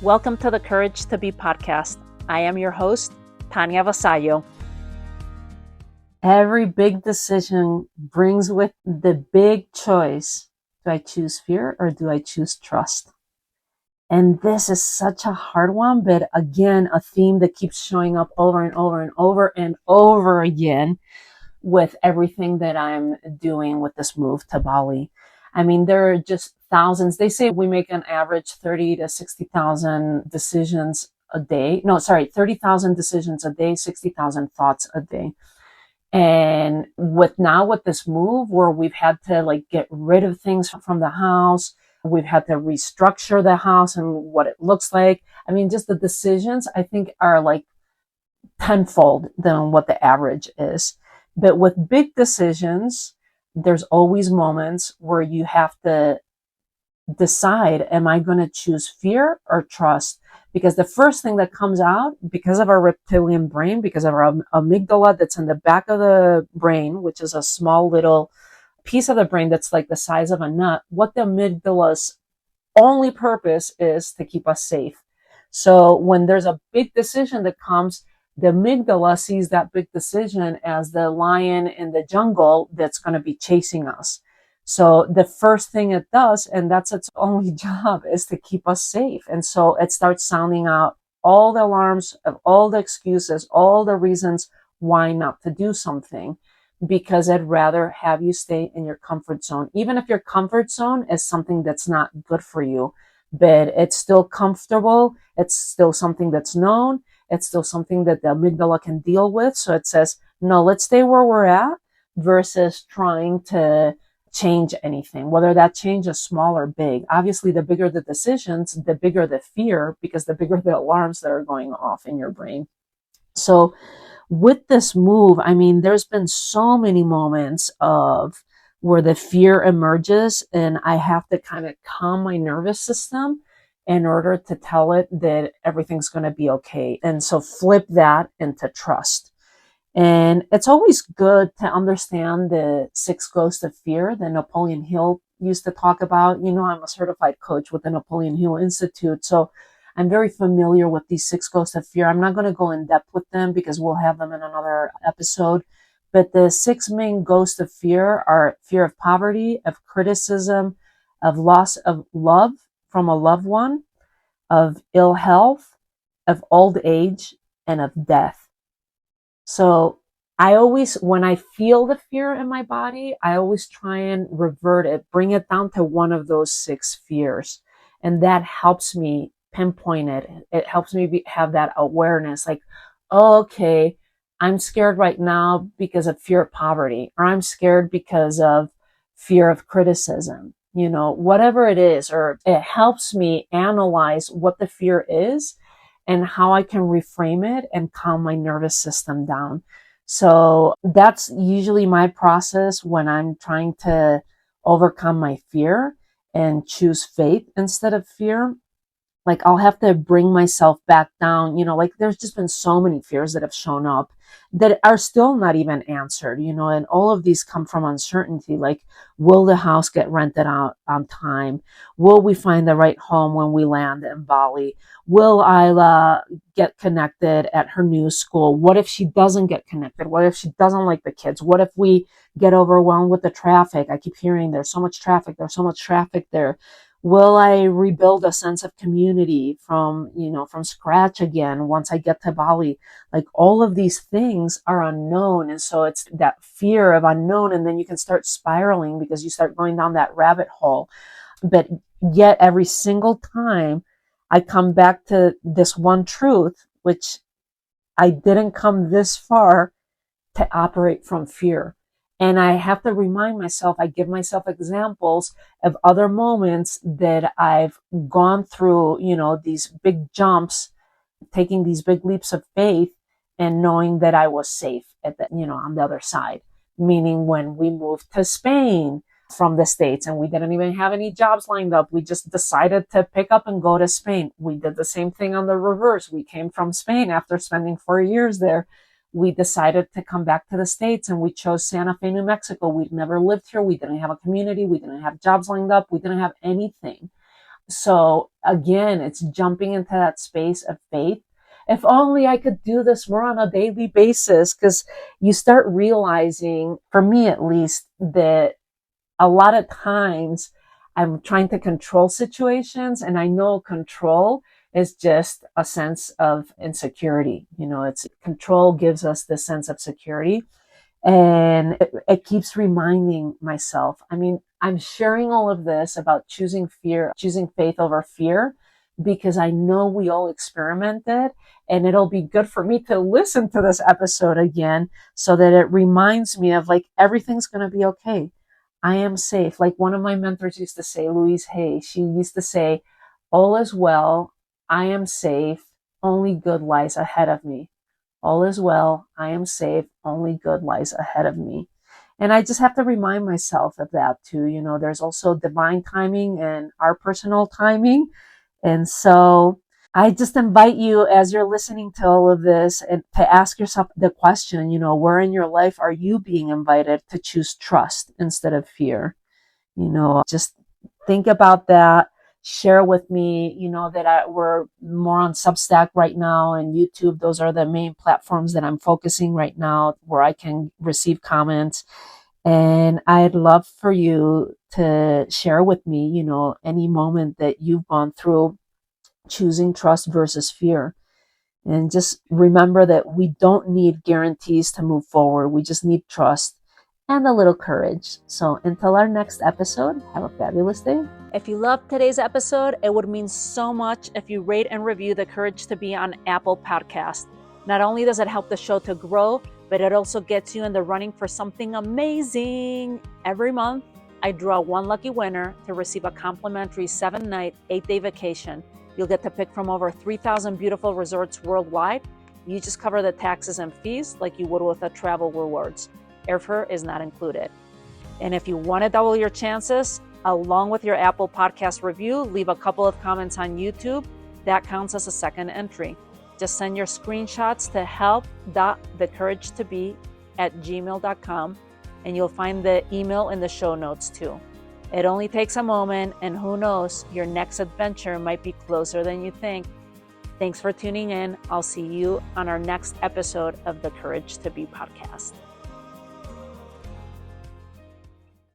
Welcome to the Courage to Be podcast. I am your host, Tanya Vasallo. Every big decision brings with the big choice. Do I choose fear or do I choose trust? And this is such a hard one, but again, a theme that keeps showing up over and over and over and over again with everything that I'm doing with this move to Bali. I mean, there are just thousands. They say we make an average 30 to 60,000 decisions a day. 30,000 decisions a day, 60,000 thoughts a day. And with this move where we've had to get rid of things from the house, we've had to restructure the house and what it looks like. I mean, just the decisions I think are like tenfold than what the average is. But with big decisions, there's always moments where you have to decide, am I going to choose fear or trust? Because the first thing that comes out, because of our reptilian brain, because of our amygdala that's in the back of the brain, which is a small little piece of the brain that's like the size of a nut, what the amygdala's only purpose is to keep us safe. So when there's a big decision that comes, the amygdala sees that big decision as the lion in the jungle that's going to be chasing us. So the first thing it does, and that's its only job, is to keep us safe. And so it starts sounding out all the alarms of all the excuses, all the reasons why not to do something, because I'd rather have you stay in your comfort zone. Even if your comfort zone is something that's not good for you, but it's still comfortable. It's still something that's known. It's still something that the amygdala can deal with. So it says, no, let's stay where we're at versus trying to change anything, whether that change is small or big. Obviously, the bigger the decisions, the bigger the fear, because the bigger the alarms that are going off in your brain. So with this move, I mean, there's been so many moments of where the fear emerges and I have to kind of calm my nervous system in order to tell it that everything's going to be okay. And so flip that into trust. And it's always good to understand the 6 ghosts of fear that Napoleon Hill used to talk about. You know, I'm a certified coach with the Napoleon Hill Institute, so I'm very familiar with these 6 ghosts of fear. I'm not going to go in depth with them because we'll have them in another episode. But the 6 main ghosts of fear are fear of poverty, of criticism, of loss of love from a loved one, of ill health, of old age, and of death. So I always, when I feel the fear in my body, I always try and revert it, bring it down to one of those 6 fears. And that helps me pinpoint it. It helps me have that awareness, like, oh, okay, I'm scared right now because of fear of poverty, or I'm scared because of fear of criticism, you know, whatever it is, or it helps me analyze what the fear is and how I can reframe it and calm my nervous system down. So that's usually my process when I'm trying to overcome my fear and choose faith instead of fear. Like I'll have to bring myself back down, you know, like there's just been so many fears that have shown up that are still not even answered, you know, and all of these come from uncertainty. Like, will the house get rented out on time? Will we find the right home when we land in Bali? Will Isla get connected at her new school? What if she doesn't get connected? What if she doesn't like the kids? What if we get overwhelmed with the traffic? I keep hearing there's so much traffic. There's so much traffic there. Will I rebuild a sense of community from scratch again once I get to Bali? Like all of these things are unknown. And so it's that fear of unknown. And then you can start spiraling because you start going down that rabbit hole. But yet every single time I come back to this one truth, which I didn't come this far to operate from fear. And I have to remind myself, I give myself examples of other moments that I've gone through, you know, these big jumps, taking these big leaps of faith and knowing that I was safe at the, you know, on the other side. Meaning when we moved to Spain from the States and we didn't even have any jobs lined up. We just decided to pick up and go to Spain. We did the same thing on the reverse. We came from Spain after spending 4 years there. We decided to come back to the States and we chose Santa Fe, New Mexico. We'd never lived here. We didn't have a community. We didn't have jobs lined up. We didn't have anything. So again, it's jumping into that space of faith. If only I could do this more on a daily basis, because you start realizing, for me at least, that a lot of times I'm trying to control situations, and I know control is just a sense of insecurity. It's control gives us this sense of security. And it keeps reminding myself. I mean, I'm sharing all of this about choosing faith over fear, because I know we all experimented, and it'll be good for me to listen to this episode again so that it reminds me of, like, everything's going to be okay. I am safe. Like one of my mentors used to say, Louise Hay, she used to say, all is well. I am safe. Only good lies ahead of me. All is well. I am safe. Only good lies ahead of me. And I just have to remind myself of that too. There's also divine timing and our personal timing. And so I just invite you, as you're listening to all of this, and to ask yourself the question, where in your life are you being invited to choose trust instead of fear? Just think about that. Share with me, that we're more on Substack right now and YouTube. Those are the main platforms that I'm focusing right now, where I can receive comments. And I'd love for you to share with me, any moment that you've gone through choosing trust versus fear. And just remember that we don't need guarantees to move forward. We just need trust and a little courage. So until our next episode, have a fabulous day. If you loved today's episode, it would mean so much if you rate and review The Courage to Be on Apple Podcast. Not only does it help the show to grow, but it also gets you in the running for something amazing. Every month, I draw one lucky winner to receive a complimentary 7-night, 8-day vacation. You'll get to pick from over 3,000 beautiful resorts worldwide. You just cover the taxes and fees like you would with a travel rewards. Airfare is not included. And if you want to double your chances, along with your Apple Podcast review, leave a couple of comments on YouTube. That counts as a second entry. Just send your screenshots to help.thecouragetobe@gmail.com, and you'll find the email in the show notes too. It only takes a moment, and who knows, your next adventure might be closer than you think. Thanks for tuning in. I'll see you on our next episode of the Courage to Be podcast.